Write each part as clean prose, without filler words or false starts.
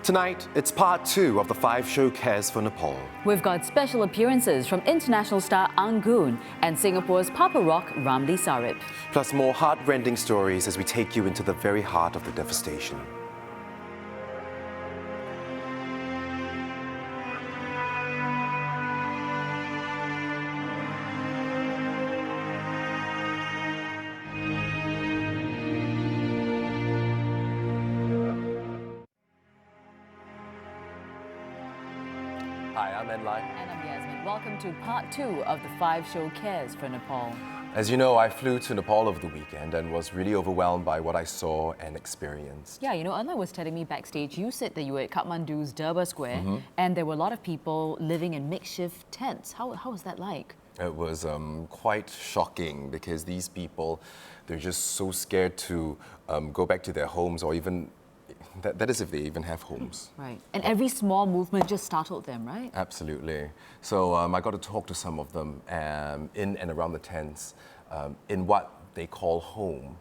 Tonight, it's part 2 of the 5 show Cares for Nepal. We've got special appearances from international star Anggun and Singapore's Papa Rock Ramli Sarip. Plus more heart-rending stories as we take you into the very heart of the devastation. Hi, I'm Enlai. And I'm Yasmin. Welcome to part 2 of the 5 show Cares for Nepal. As you know, I flew to Nepal over the weekend and was really overwhelmed by what I saw and experienced. Yeah, you know, Enlai was telling me backstage, you said that you were at Kathmandu's Durbar Square and there were a lot of people living in makeshift tents. How was that like? It was quite shocking because these people, they're just so scared to go back to their homes or even that is if they even have homes. Right. And every small movement just startled them, right? Absolutely. So I got to talk to some of them in and around the tents in what they call home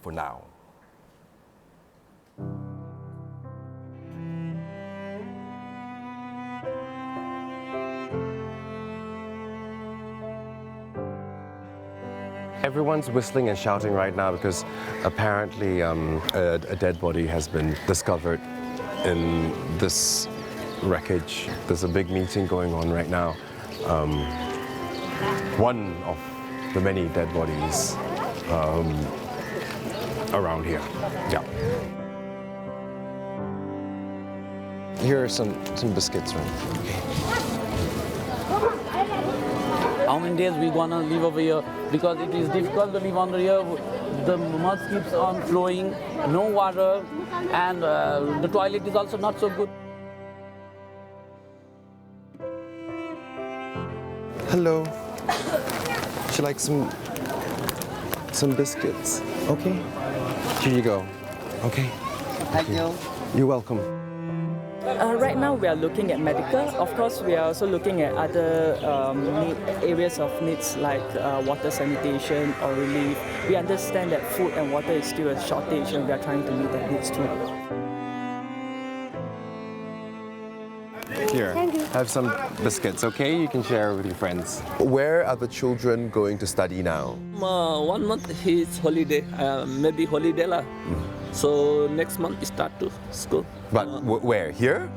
for now. Everyone's whistling and shouting right now because apparently a dead body has been discovered in this wreckage. There's a big meeting going on right now. One of the many dead bodies around here. Yeah. Here are some biscuits, right? How many days we gonna live over here? Because it is difficult to live under here. The mud keeps on flowing, no water, and the toilet is also not so good. Hello. Would you like some biscuits? Okay. Here you go. Okay. Thank you. You're welcome. Right now we are looking at medical. Of course, we are also looking at other areas of needs like water sanitation or relief. We understand that food and water is still a shortage and we are trying to meet that needs too. Here, have some biscuits, okay? You can share with your friends. Where are the children going to study now? 1 month is holiday, maybe holiday lah. So next month we start to school. But where? Here?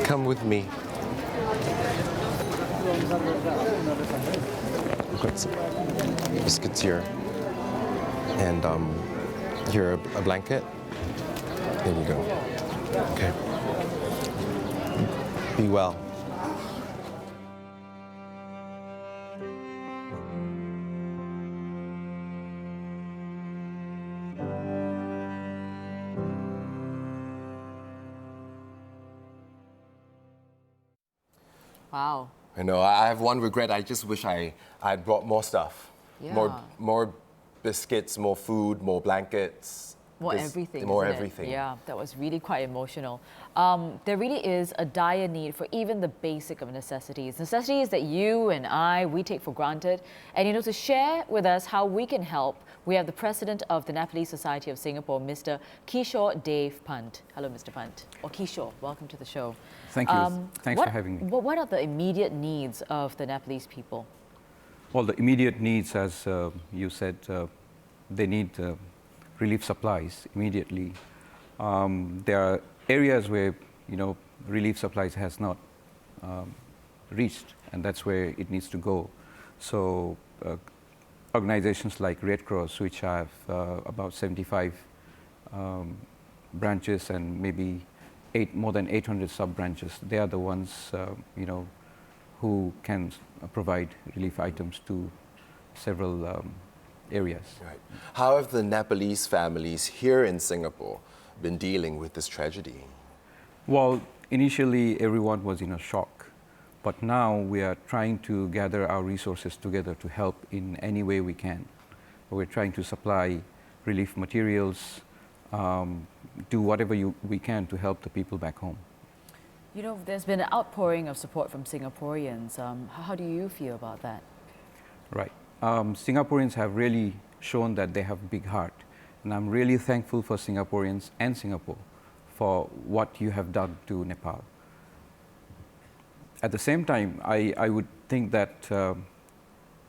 Come with me. I've got some biscuits here. And here, a blanket. There you go. Okay. Be well. Wow. I know, I have one regret. I just wish I had brought more stuff. Yeah. More biscuits, more food, more blankets. More everything. More isn't it? everything. Yeah, that was really quite emotional. There really is a dire need for even the basic of necessities. Necessities that you and we take for granted. And you know, to share with us how we can help, we have the president of the Nepalese Society of Singapore, Mr. Kishore Dave Pant. Hello, Mr. Pant. Or Kishore, welcome to the show. Thank you. Thanks for having me. What are the immediate needs of the Nepalese people? Well, the immediate needs, as you said, they need relief supplies immediately. There are areas where, you know, relief supplies has not reached, and that's where it needs to go. So organizations like Red Cross, which have about 75 branches and maybe more than 800 sub-branches, they are the ones, you know, who can provide relief items to several areas. Right. How have the Nepalese families here in Singapore been dealing with this tragedy? Well, initially everyone was in a shock, but now we are trying to gather our resources together to help in any way we can. We're trying to supply relief materials, do whatever we can to help the people back home. You know, there's been an outpouring of support from Singaporeans. How do you feel about that? Right. Singaporeans have really shown that they have a big heart And I'm really thankful for Singaporeans and Singapore for what you have done to Nepal. At the same time, I would think that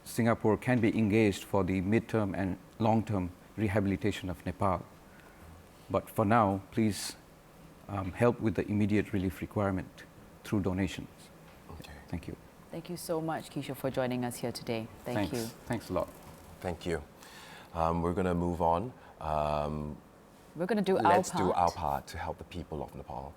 Singapore can be engaged for the midterm and long-term rehabilitation of Nepal. But for now, please help with the immediate relief requirement through donations. Okay. Thank you. Thank you so much, Kishore, for joining us here today. Thank you. Thanks a lot. Thank you. We're going to move on. We're going to do our Let's part. do our part to help the people of Nepal.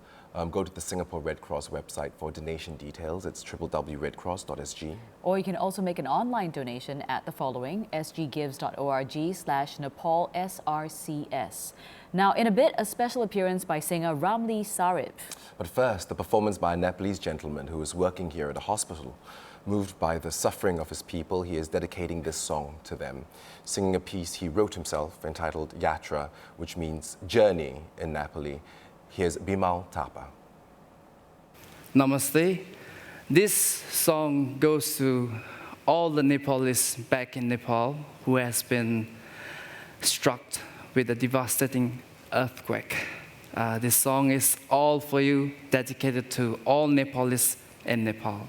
Go to the Singapore Red Cross website for donation details. It's www.redcross.sg. Or you can also make an online donation at the following: sggives.org/NepalSRCS. Now, in a bit, a special appearance by singer Ramli Sarip. But first, the performance by a Nepalese gentleman who is working here at a hospital. Moved by the suffering of his people, he is dedicating this song to them, singing a piece he wrote himself entitled Yatra, which means journey in Nepali. Here's Bimal Thapa. Namaste. This song goes to all the Nepalis back in Nepal who has been struck with a devastating earthquake. This song is all for you, dedicated to all Nepalis in Nepal.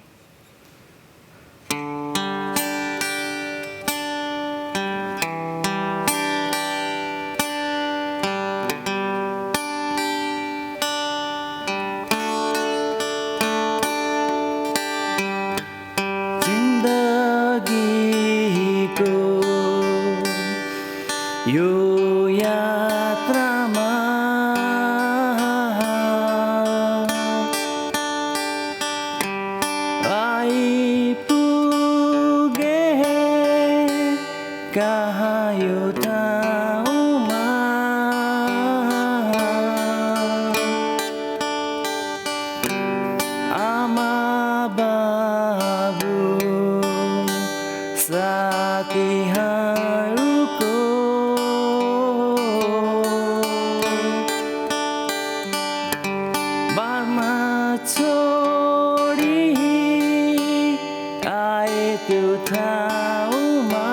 यो यात्रामा आइपुगे कहाँ यो ठाउँमा आमा बाबु साथीहरूको बारमा छोडी आए त्यो ठाउँमा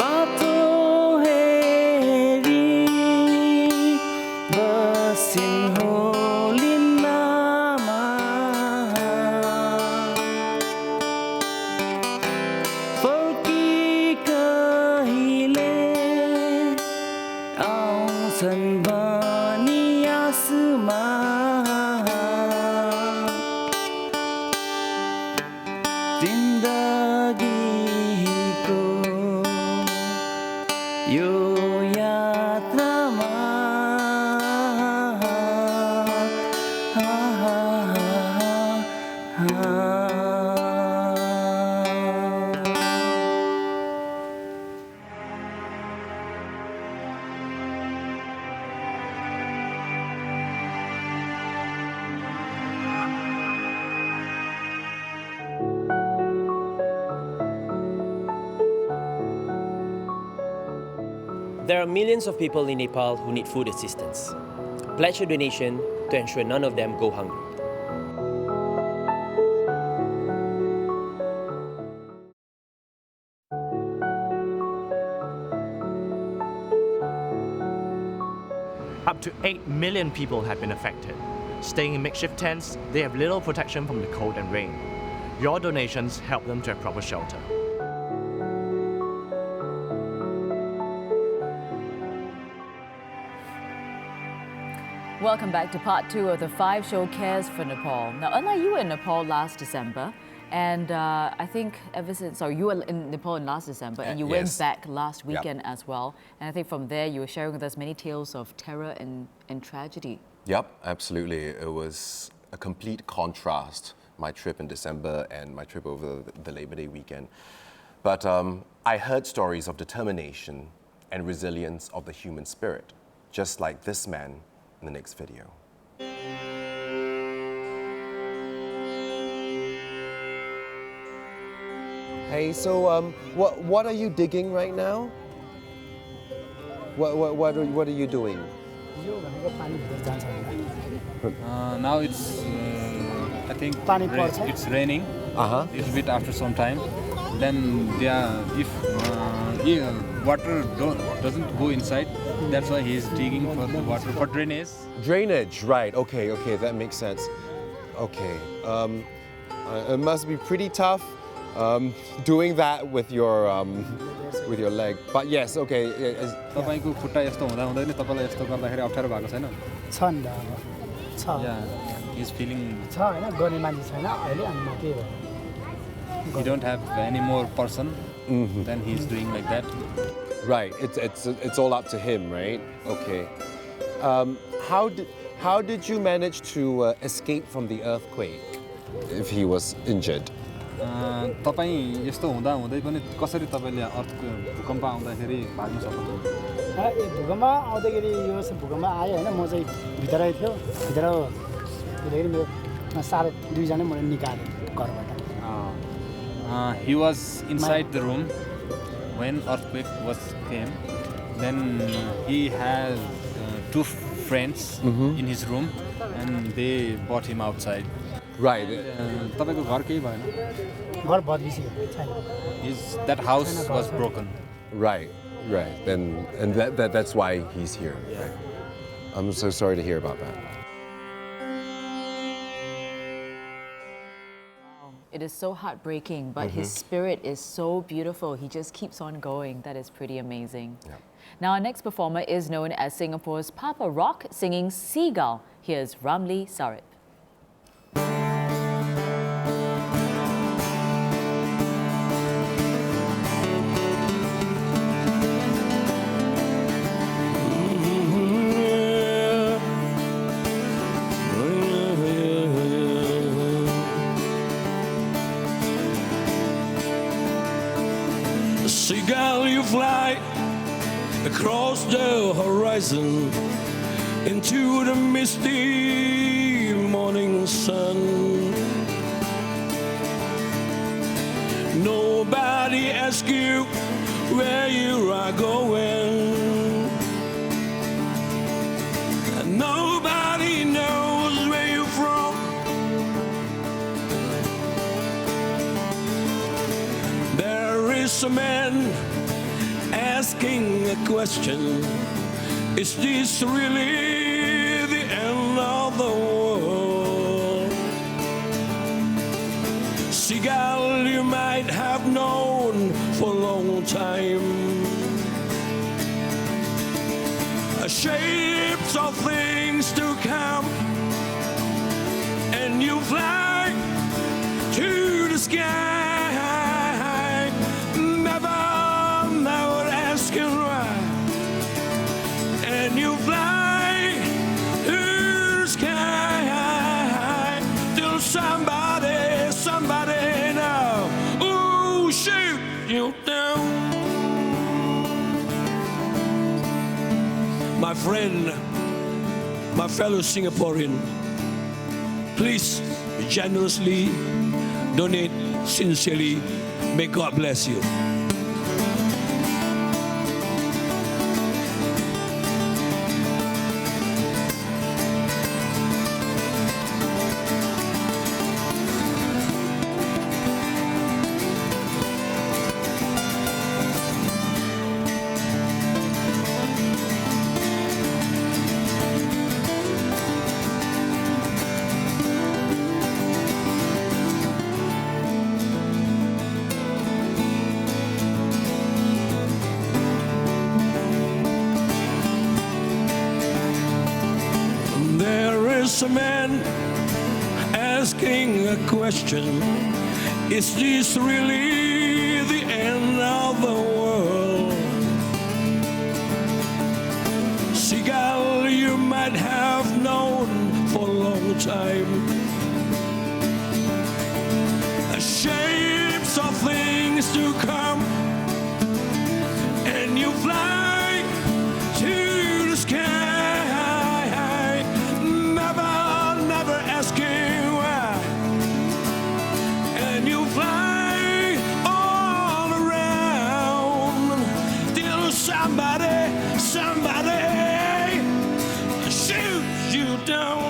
बाटो हेरी बसिन् होलिन्नामा फर्की कहिले आउँछन् भनी आसमा जिन्दगीको यो यात्रामा There are millions of people in Nepal who need food assistance. Pledge a donation to ensure none of them go hungry. Up to 8 million people have been affected. Staying in makeshift tents, they have little protection from the cold and rain. Your donations help them to have proper shelter. Welcome back to part 2 of the 5-show Cares for Nepal. Now, unlike you were in Nepal last December, and I think ever since, sorry, you were in Nepal in last December, and you went Yes. back last weekend as well. And I think from there, you were sharing with us many tales of terror and tragedy. Yep, absolutely. It was a complete contrast, my trip in December and my trip over the Labor Day weekend. But I heard stories of determination and resilience of the human spirit, just like this man in the next video. Hey, so what are you digging right now? What are you doing? Now it's, I think, it's raining. Uh-huh. A little bit after some time. then if water doesn't go inside, that's why he's digging for the water for drainage. Drainage, right? Okay, that makes sense. Okay, it must be pretty tough doing that with your leg. But yes, okay. तपाईको खुट्टा यस्तो हुँदा हुँदै नि तपाईलाई यस्तो गर्दाखेरि अप्ठ्यारो भएको छैन? छ नि त अब छ Yeah, he's feeling छ हैन गर्ने मान्छे छैन अहिले अनि म के he don't have any more person, then he's doing like that. Right, it's all up to him, right? Okay. How did you manage to escape from the earthquake if he was injured? तपाईँ यस्तो हुँदा हुँदै पनि कसरी तपाईले भूकम्प आउँदाखेरि भाग्न सक्नुहुन्छ? भूकम्प आउँदाखेरि यो भूकम्प आयो हैन म चाहिँ भित्रै थियो भित्र हुँदाखेरि मेरो साह्रो दुईजना मलाई निकाल्यो घरबाट. He was inside the room when earthquake came. Then he had two friends in his room, and they brought him outside. Right. तपाईको घर केही भएन? घर भत्किसक्यो छैन. That house was broken. Right. Then and that's why he's here. Yeah. Right. I'm so sorry to hear about that. It is so heartbreaking, but his spirit is so beautiful. He just keeps on going. That is pretty amazing. Yeah. Now, our next performer is known as Singapore's Papa Rock, singing Seagull. Here's Ramli Sarip. Seagull, you fly across the horizon into the misty morning sun. Nobody asks you where you are going, and nobody knows where you're from. There is a man asking a question: is this really the end of the world? Seagull, you might have known for a long time shapes of things to come, and you fly to the sky. And you fly to the sky till somebody now, ooh, shoot you down. My friend, my fellow Singaporean, please generously donate sincerely. May God bless you. A man asking a question: is this really the end of the world? Seagull, you might have known for a long time shapes of things to come, and you fly to the sky. And you fly all around till somebody shoots you down.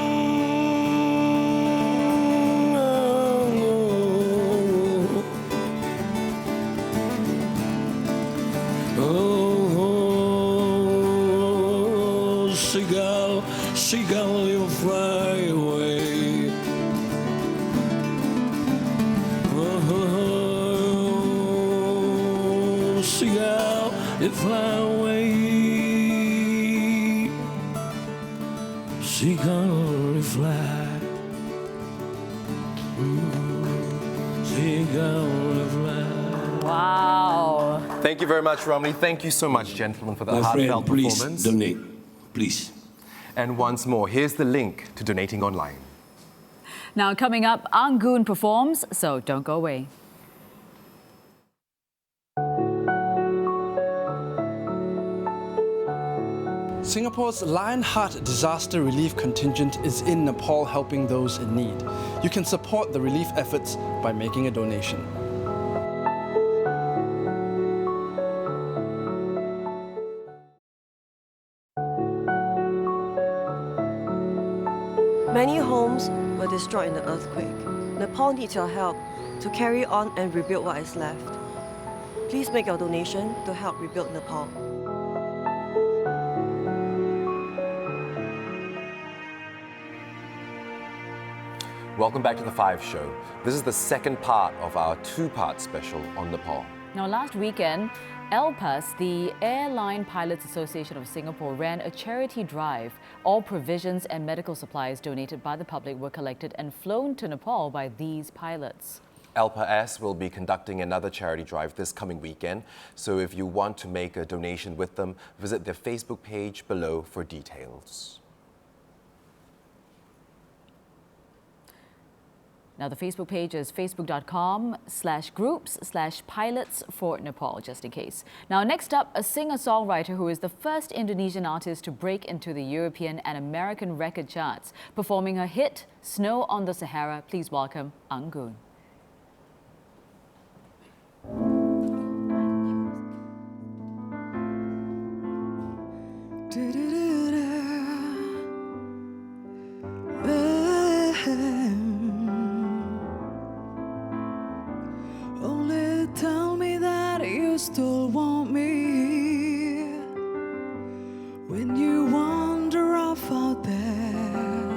seagull, seagull, you fly away. Oh, seagull, you fly away. Seagull, you fly. Seagull, you fly. Wow. Thank you very much, Romney. Thank you so much, gentlemen, for the My friend, heartfelt please performance. donate, please. And once more, here's the link to donating online. Now coming up, Anggun performs, so don't go away. Singapore's Lionheart Disaster Relief Contingent is in Nepal helping those in need. You can support the relief efforts by making a donation. Many homes were destroyed in the earthquake. Nepal needs your help to carry on and rebuild what is left. Please make your donation to help rebuild Nepal. Welcome back to The Five Show. This is the second part of our two-part special on Nepal. Now, last weekend, ALPAS, the Airline Pilots Association of Singapore, ran a charity drive. All provisions and medical supplies donated by the public were collected and flown to Nepal by these pilots. ALPAS will be conducting another charity drive this coming weekend, so if you want to make a donation with them, visit their Facebook page below for details. Now, the Facebook page is facebook.com/groups/pilots for Nepal, just in case. Now, next up, a singer-songwriter who is the first Indonesian artist to break into the European and American record charts, performing her hit, Snow on the Sahara. Please welcome Anggun. Only tell me that you still want me when you wander off out there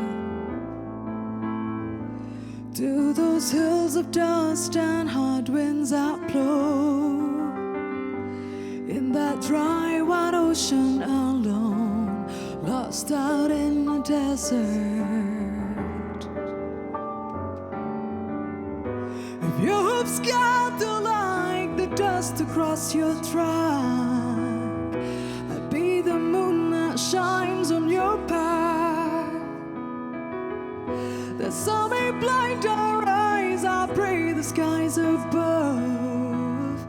to those hills of dust and hard winds that blow in that dry white ocean alone, lost out in the desert. If your hooves gather like the dust across your track, I'd be the moon that shines on your path. That sun may blind our eyes, I pray the skies above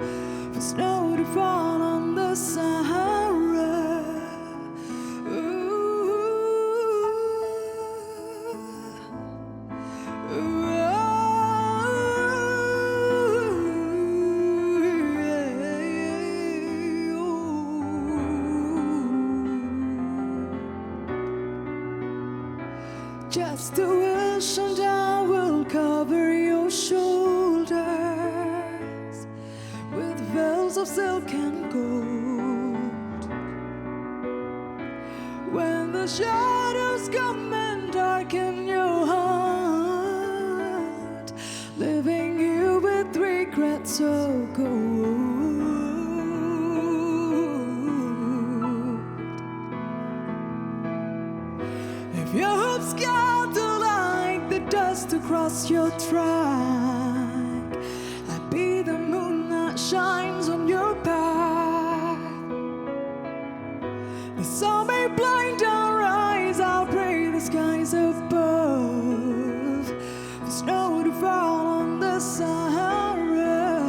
for snow to fall on the Sahara. Just a wish and I will cover your shoulders with veils of silk and gold. When the shadows come and darken your heart, leaving you with regrets so cold. If your hopes gather like the dust across your track, I'd be the moon that shines on your path. The sun may blind our eyes, I'll pray the skies above for snow to fall on the Sahara.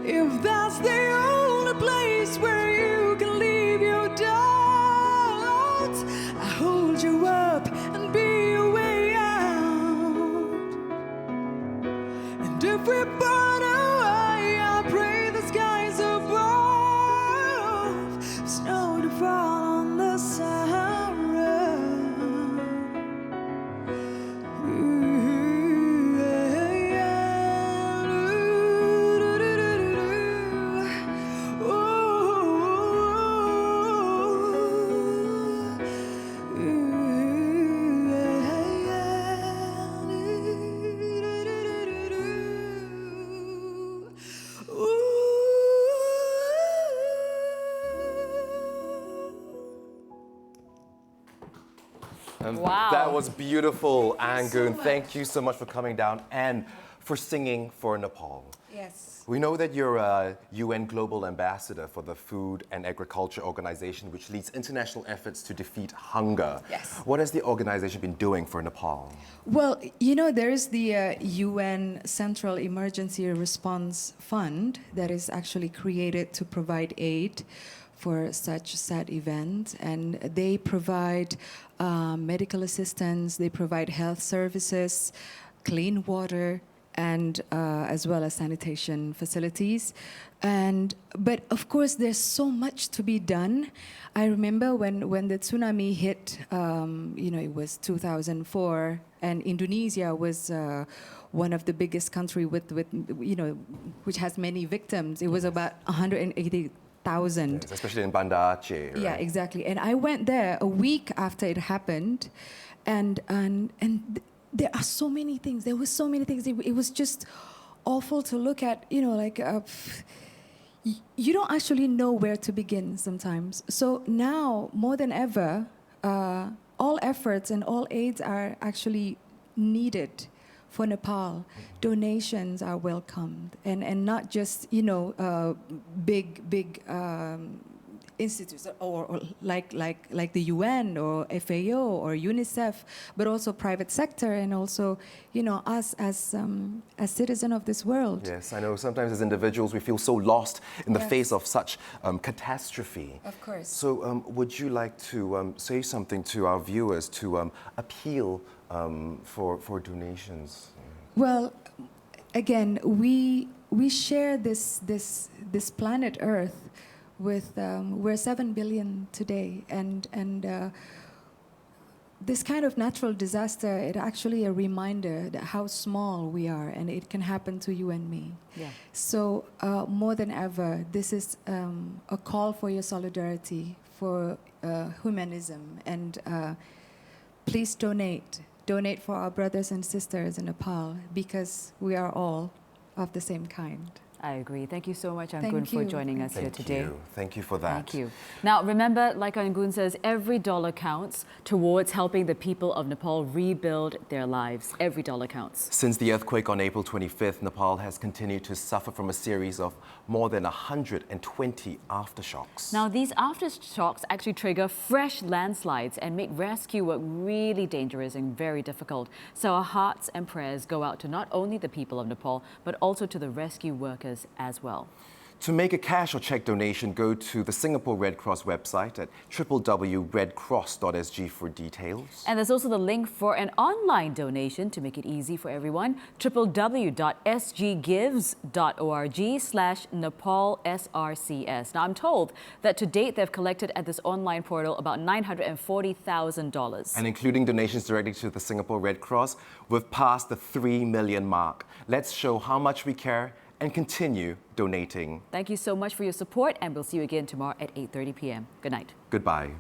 If that's the only place where you can leave your doubts, I hold you up and be your way out. And if we burn away, I pray the skies above snow to fall on the Sahara. Wow. That was beautiful, Anggun. Thank you so much for coming down and for singing for Nepal. Yes. We know that you're a UN Global Ambassador for the Food and Agriculture Organization, which leads international efforts to defeat hunger. Yes. What has the organization been doing for Nepal? Well, you know, there is the UN Central Emergency Response Fund that is actually created to provide aid for such sad events, and they provide medical assistance, they provide health services, clean water, and as well as sanitation facilities. But of course, there's so much to be done. I remember when the tsunami hit, it was 2004, and Indonesia was one of the biggest country with which has many victims. It was about 180,000. Yes, especially in Banda Aceh. Right? Yeah, exactly. And I went there a week after it happened, and there are so many things. There were so many things. It was just awful to look at. You don't actually know where to begin sometimes. So now, more than ever, all efforts and all aids are actually needed for Nepal. Donations are welcomed, and not just big institutes or like the UN or FAO or UNICEF, but also private sector, and also us as citizens of this world. Yes, I know sometimes as individuals we feel so lost in the Yes. face of such catastrophe. Of course. So would you like to say something to our viewers to appeal for donations? Well, again, we share this planet Earth with we're 7 billion today, and this kind of natural disaster, it actually a reminder that how small we are, and it can happen to you and me. Yeah. So more than ever, this is a call for your solidarity, for humanism, and please donate for our brothers and sisters in Nepal, because we are all of the same kind. I agree. Thank you so much, Anggun, Thank for you. joining us here today. Thank you for that. Thank you. Now, remember, like Anggun says, every dollar counts towards helping the people of Nepal rebuild their lives. Every dollar counts. Since the earthquake on April 25th, Nepal has continued to suffer from a series of more than 120 aftershocks. Now, these aftershocks actually trigger fresh landslides and make rescue work really dangerous and very difficult. So our hearts and prayers go out to not only the people of Nepal, but also to the rescue workers as well. To make a cash or check donation, go to the Singapore Red Cross website at www.redcross.sg for details. And there's also the link for an online donation to make it easy for everyone, www.sggives.org/NepalSRCS. Now, I'm told that to date, they've collected at this online portal about $940,000. And including donations directly to the Singapore Red Cross, we've passed the 3 million mark. Let's show how much we care and continue donating. Thank you so much for your support, and we'll see you again tomorrow at 8:30 p.m. Good night. Goodbye.